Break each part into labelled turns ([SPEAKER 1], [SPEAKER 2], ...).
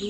[SPEAKER 1] C'est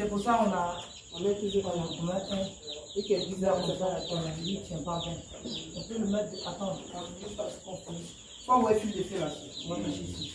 [SPEAKER 1] pour ça on met toujours on met un et qui est bizarre, on ne sait pas attendre, il ne tient pas bien. On peut le mettre, attends, jusqu'à ce qu'on finisse. Faut avoir un fil de fer là-dessus. On va mettre ici.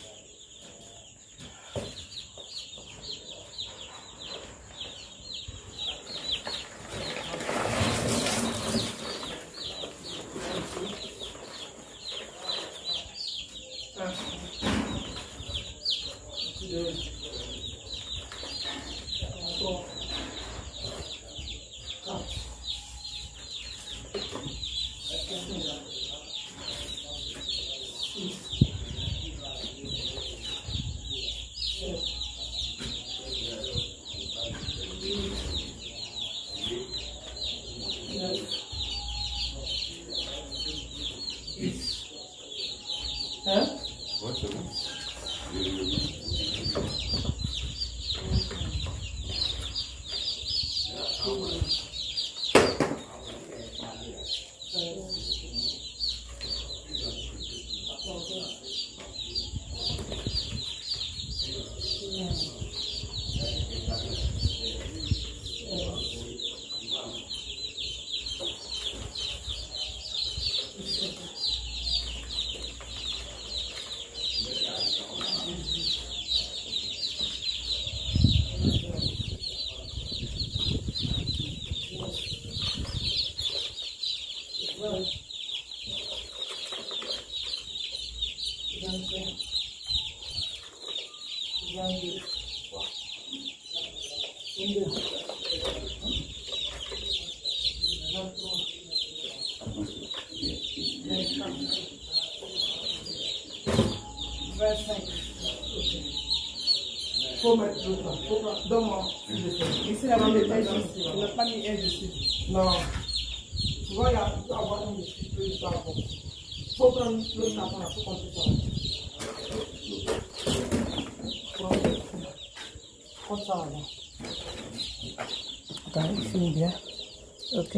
[SPEAKER 1] Hein?
[SPEAKER 2] Ouais, c'est bon.
[SPEAKER 1] Faut mettre l'autre. Donne-moi. Ici, là, on n'a pas mis un dessus. Non. Tu vois, il y a avoir un dessus. Il faut prendre l'autre tapon là, faut compter ça. Prends ça là. Attends, il finit bien. Ok.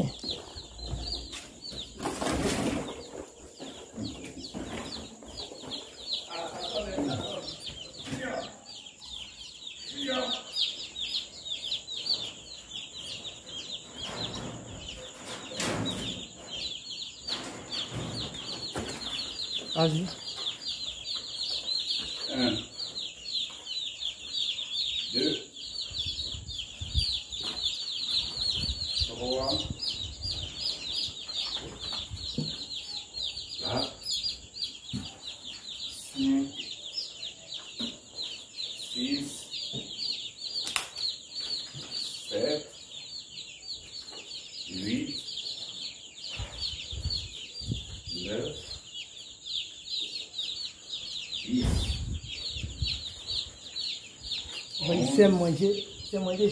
[SPEAKER 1] Vas-y.
[SPEAKER 2] 1, 2, 3, 4, 5, 6, 7, 8, 9, 10.
[SPEAKER 1] Oui, c'est manger,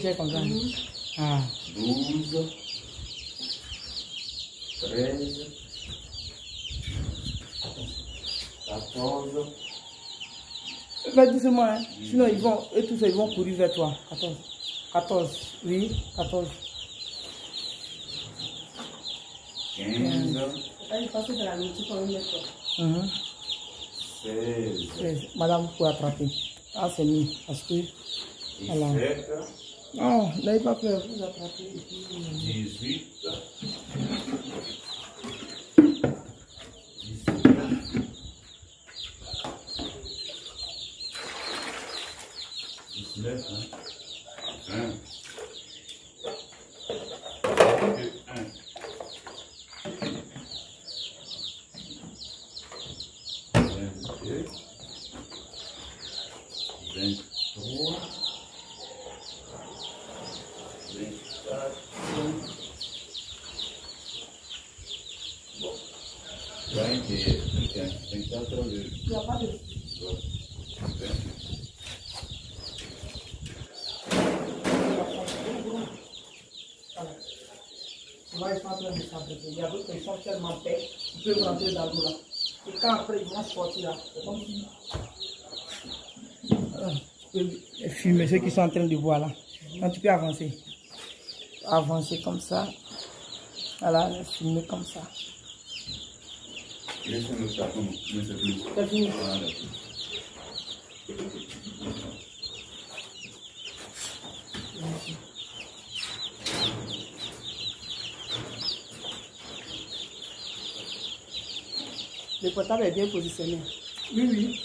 [SPEAKER 1] c'est comme ça. Ah.
[SPEAKER 2] 12, 13, 14.
[SPEAKER 1] Va doucement, hein. Sinon eux tous ils vont courir vers toi. 14, oui, 14.
[SPEAKER 2] 15.
[SPEAKER 3] Elle passe de la nourriture pour une lettre.
[SPEAKER 2] 16.
[SPEAKER 1] Madame, vous pouvez attraper. Ah, c'est mieux. Parce que.
[SPEAKER 2] 17.
[SPEAKER 1] Non, n'ayez pas peur, vous attrapez.
[SPEAKER 2] 18. 19. 20. 21. 22. 23.
[SPEAKER 1] ils sont en train de s'abriter. Il y a d'autres qui sont tellement pères, ils peuvent rentrer dans l'eau là. Et quand après ils vont sortir là, c'est comme si. Les fumées, ceux qui sont en train de boire là. Donc tu peux avancer. Avancer comme ça. Voilà, les fumées comme ça.
[SPEAKER 2] Laissez-nous le carton, mais c'est plus.
[SPEAKER 1] C'est fini.
[SPEAKER 2] Ah, d'accord.
[SPEAKER 3] Le portable est bien positionné.
[SPEAKER 1] Oui, oui.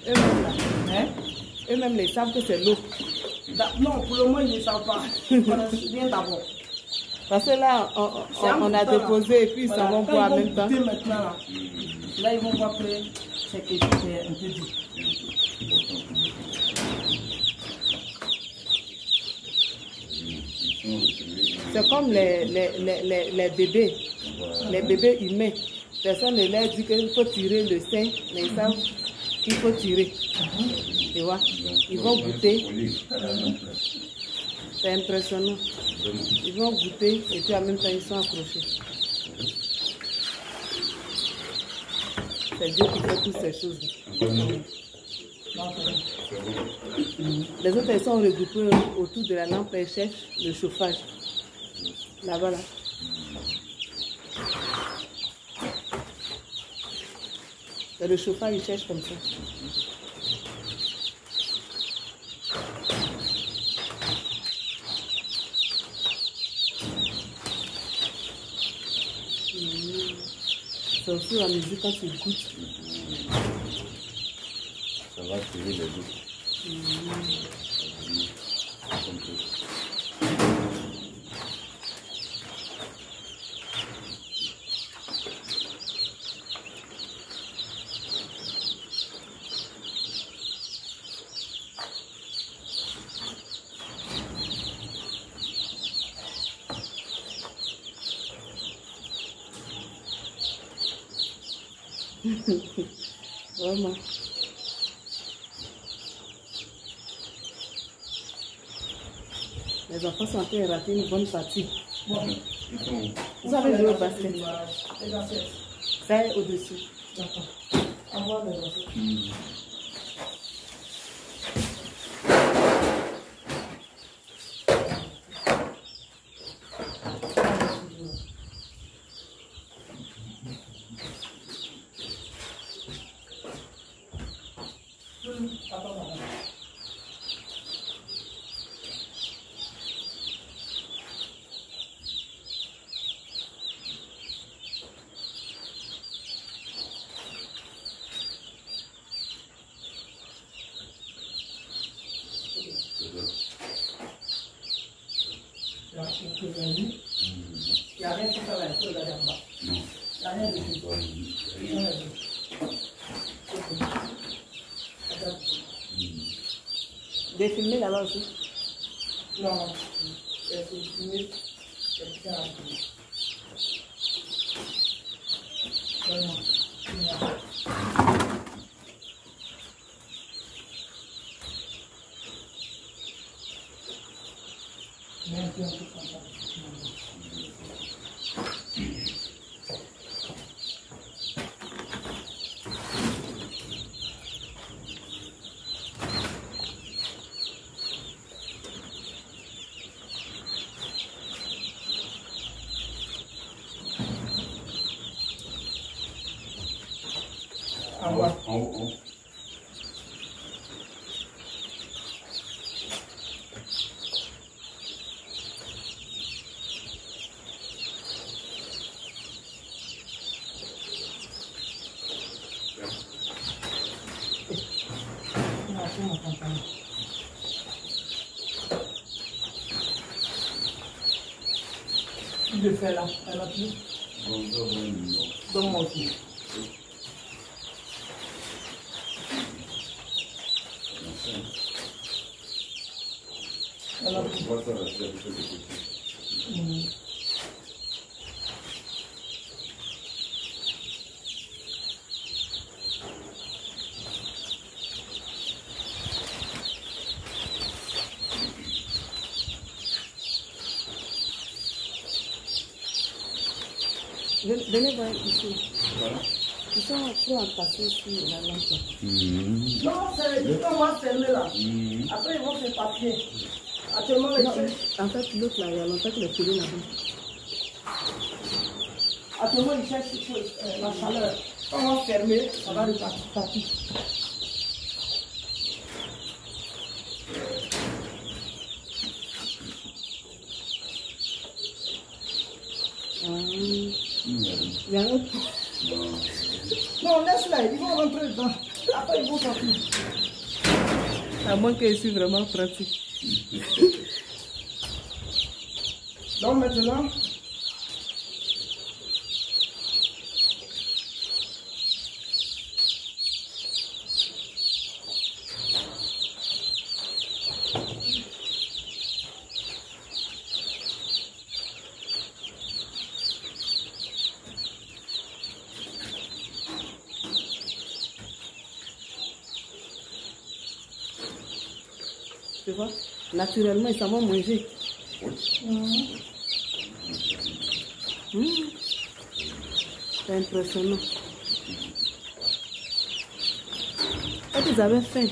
[SPEAKER 3] Eux-mêmes, là,
[SPEAKER 1] Hein?
[SPEAKER 3] eux-mêmes, ils savent que c'est l'eau.
[SPEAKER 1] Non, pour le moment, ils ne savent pas. Ils connaissent bien d'abord.
[SPEAKER 3] Parce que là, on a déposé et puis ils s'en vont boire en même temps.
[SPEAKER 1] Maintenant, là, ils vont voir que c'est quelque chose qui est un peu dur.
[SPEAKER 3] C'est comme les bébés. Les bébés humains. Personne ne leur dit qu'il faut tirer le sein, mais ils savent qu'il faut tirer. Tu vois? Ils vont goûter. C'est impressionnant. Ils vont goûter et puis en même temps ils sont accrochés. C'est Dieu qui fait toutes ces choses. Les autres ils sont regroupés autour de la lampe et cherchent le chauffage. Là-bas là. C'est le chauffage, ils cherchent comme ça. C'est aussi la musique quand tu écoutes.
[SPEAKER 2] Ça va tirer les autres.
[SPEAKER 3] Vraiment. Les enfants sont en train de rater une bonne partie.
[SPEAKER 1] Bon,
[SPEAKER 2] Ils sont où?
[SPEAKER 3] Vous avez joué au basket.
[SPEAKER 1] les assiettes.
[SPEAKER 3] Ça est au-dessus.
[SPEAKER 1] D'accord. Envoie les assiettes. Il n'y a rien qui fait la chose là-bas.
[SPEAKER 2] Non.
[SPEAKER 1] Il n'y a rien de tout. Rien de tout.
[SPEAKER 3] Des filmés là-bas aussi.
[SPEAKER 1] Non, c'est fini. C'est bien. Vraiment.
[SPEAKER 2] En haut, en haut.
[SPEAKER 1] Il le fait là, elle a plus. Donc moi aussi. Elle a plus.
[SPEAKER 3] Venez voir ici.
[SPEAKER 2] Voilà.
[SPEAKER 3] Ils sont trop entassés sur la lampe.
[SPEAKER 1] Non, c'est les gens vont fermer là. Après, ils vont faire papier. Actuellement,
[SPEAKER 3] Non, en fait, l'autre là, il y a longtemps qu'il est collé là-bas.
[SPEAKER 1] Actuellement, ils cherchent la chaleur. Quand on va fermer, ça va repartir partout.
[SPEAKER 3] Il y a un autre.
[SPEAKER 1] Non, laisse-la, ils vont rentrer dedans. Après, ils vont sortir.
[SPEAKER 3] À moins que je suis vraiment pratique.
[SPEAKER 1] Donc maintenant,
[SPEAKER 3] tu vois, naturellement, ils s'en vont manger. C'est impressionnant. Et ils avaient faim.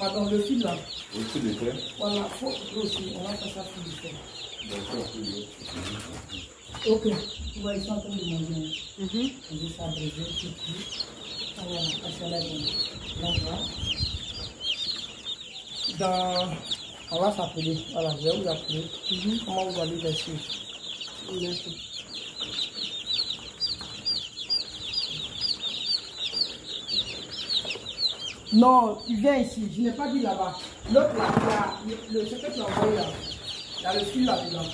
[SPEAKER 1] pardon, le fil là.
[SPEAKER 2] Au-dessus de terre.
[SPEAKER 1] Voilà, faut aussi, on va faire ça fil de fer.
[SPEAKER 2] D'accord.
[SPEAKER 1] Ok, tu vois, ils sont en train de manger. On dit ça abrégé, c'est tout. Voilà, parce qu'on a dans... On va s'appeler. Voilà, je vais vous appeler. Comment vous allez les suivre?
[SPEAKER 3] D'accord.
[SPEAKER 1] Non, il vient ici. Je n'ai pas dit là-bas. L'autre là, ce que tu as envoyé là. Il y a le fil là-dedans.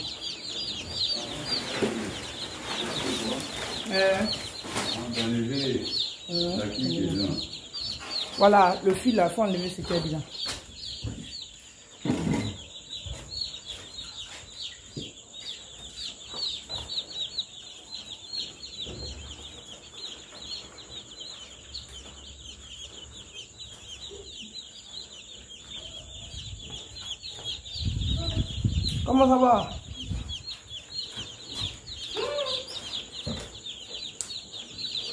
[SPEAKER 2] On va enlever la qui est dedans.
[SPEAKER 1] Voilà, le fil là, il faut enlever ce qui est dedans. Comment ça va?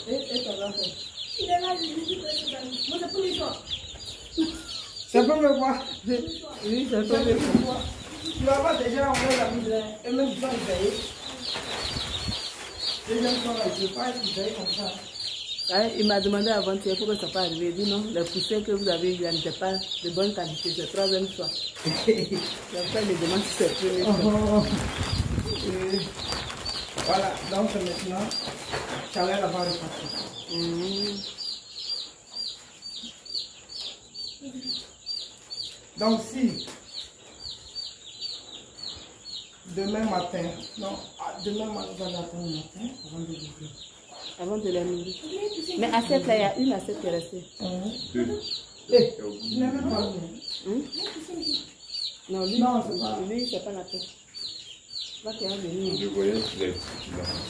[SPEAKER 1] Et ton grand frère?
[SPEAKER 4] Il est là, je lui dis que c'est moi, c'est pour les gens.
[SPEAKER 1] C'est pour me voir.
[SPEAKER 3] Oui, c'est pas bien.
[SPEAKER 1] Tu vas pas déjà envoyer la vie et même ils sont éveillés. Les gens sont là, ils ne peuvent pas être éveillés comme ça.
[SPEAKER 3] Ouais, il m'a demandé avant-hier pourquoi ça n'est pas arrivé. Il dit non, les poussins que vous avez eu n'étaient pas de bonne qualité. C'est la troisième fois. C'est pourquoi il me demande si c'est premier fois.
[SPEAKER 1] Voilà, donc maintenant, chaleur avant de partir. Donc si demain matin, non, demain matin, avant de l'ouvrir.
[SPEAKER 3] Avant de la nuit. Mais assiette là, il y a une assiette qui est restée.
[SPEAKER 1] Eh, je n'ai même pas vu.
[SPEAKER 3] Non, lui,
[SPEAKER 1] Non, c'est pas.
[SPEAKER 3] lui, c'est pas la peine. Là, tu as venu
[SPEAKER 2] Je voyais les...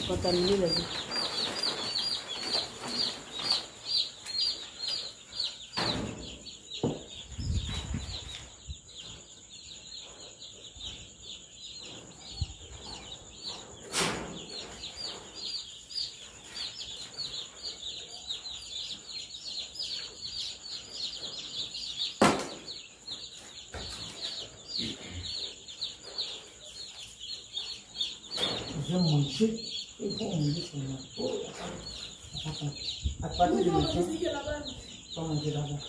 [SPEAKER 3] contaminer la vie.
[SPEAKER 1] Je vais manger. Il faut manger sur moi. À partir de maintenant, on va manger là-bas.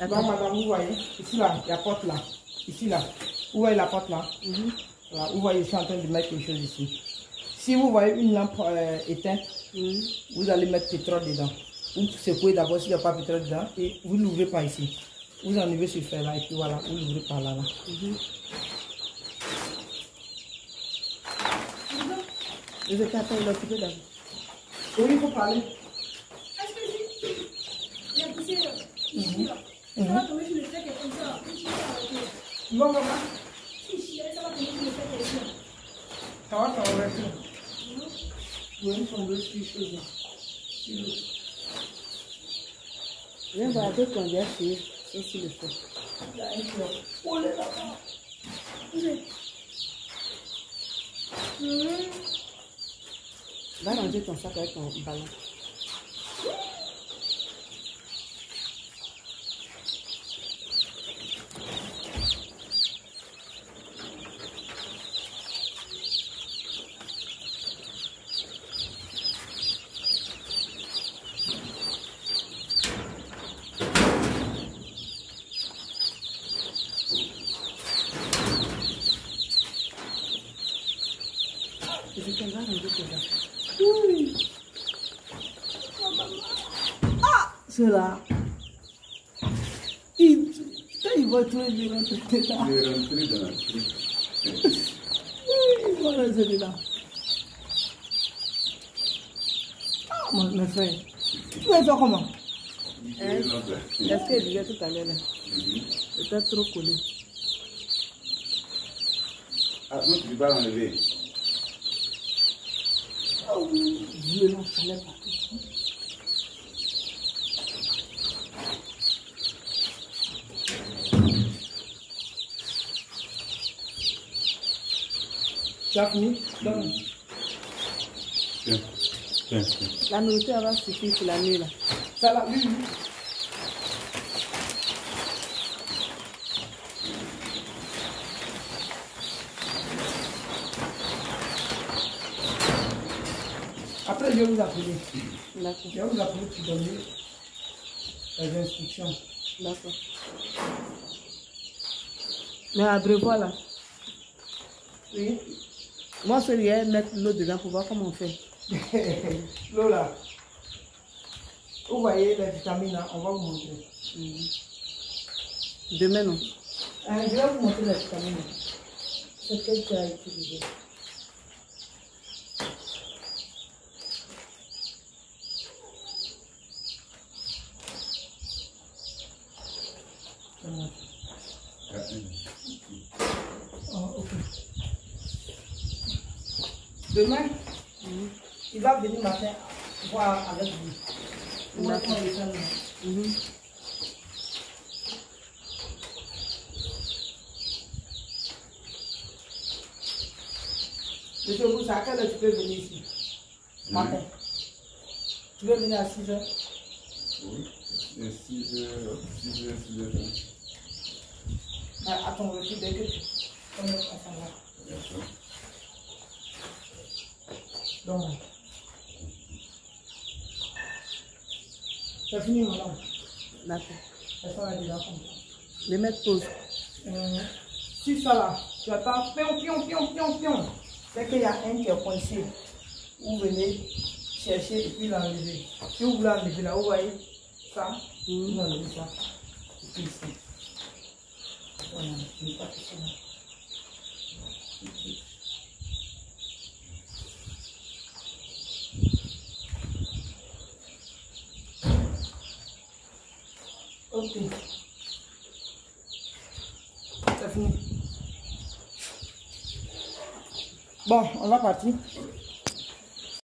[SPEAKER 1] Donc, madame, vous voyez, ici là, il y a la porte là. Ici là. Vous voyez la porte là? Voilà, vous voyez, je suis en train de mettre quelque chose ici. Si vous voyez une lampe éteinte, vous allez mettre pétrole dedans. Vous secouez d'abord s'il n'y a pas pétrole dedans et vous ne l'ouvrez pas ici. Vous enlevez ce fer là et puis voilà, vous l'ouvrez par là.
[SPEAKER 3] Vous êtes attends, il est occupé d'abord.
[SPEAKER 1] Oui, il faut parler.
[SPEAKER 4] Est-ce que si j'ai poussé ici, là, ça va tomber sur le fait qu'elle est comme ça.
[SPEAKER 1] Non, maman.
[SPEAKER 4] Si, ça va tomber sur le fait qu'elle est ici.
[SPEAKER 1] Ça va rester. Oui, il faut deux choses.
[SPEAKER 3] Viens voir un peu quand il y a fait. Ça, c'est le fait.
[SPEAKER 1] Il y a un cœur. Oh là là.
[SPEAKER 3] Va ranger ton sac avec ton ballon.
[SPEAKER 1] C'est là. Il va trouver des rentrées là.
[SPEAKER 2] Il est rentré dans la truc.
[SPEAKER 1] Il va rentrer là. Ah, mon frère. Tu vas faire comment?
[SPEAKER 3] Est-ce qu'elle disait tout à l'heure là? C'était trop collé.
[SPEAKER 2] Ah, non, tu ne peux pas l'enlever.
[SPEAKER 1] Oh oui, Dieu l'en fallait partout. Tu as fini? Donne.
[SPEAKER 2] Tiens.
[SPEAKER 3] La nourriture va suffire pour la nuit là.
[SPEAKER 1] Ça là, oui. Après, je vais vous appeler.
[SPEAKER 3] D'accord.
[SPEAKER 1] Je vais vous appeler pour donner les instructions.
[SPEAKER 3] D'accord. Mais à Brevois là,
[SPEAKER 1] Oui.
[SPEAKER 3] moi je vais mettre l'eau dedans pour voir comment on fait.
[SPEAKER 1] L'eau là. Vous voyez les vitamines là, on va vous montrer.
[SPEAKER 3] Demain non.
[SPEAKER 1] Je vais vous montrer les vitamines. C'est quel tu as utilisé. Oh, ok. Demain, il va venir matin voir avec vous.
[SPEAKER 3] D'accord.
[SPEAKER 1] Monsieur Boussa, à quelle heure tu peux venir ici? Matin. Tu veux venir à 6 heures?
[SPEAKER 2] Oui, 6 heures, 6h30.
[SPEAKER 1] À ton retour, dès que tu commences à savoir.
[SPEAKER 2] D'accord.
[SPEAKER 1] Donc, c'est fini, madame.
[SPEAKER 3] D'accord.
[SPEAKER 1] Ça sera déjà comme ça.
[SPEAKER 3] Les mettre pause.
[SPEAKER 1] Si ça là, tu attends, pion. C'est qu'il y a un qui est coincé. Vous venez chercher et puis l'enlever. Si vous voulez enlever là, vous voyez ça, vous enlevez ça. Et puis ici. Voilà, je n'ai pas fait ça là. Ok. C'est fini. Bon, on va partir.
[SPEAKER 2] Ok.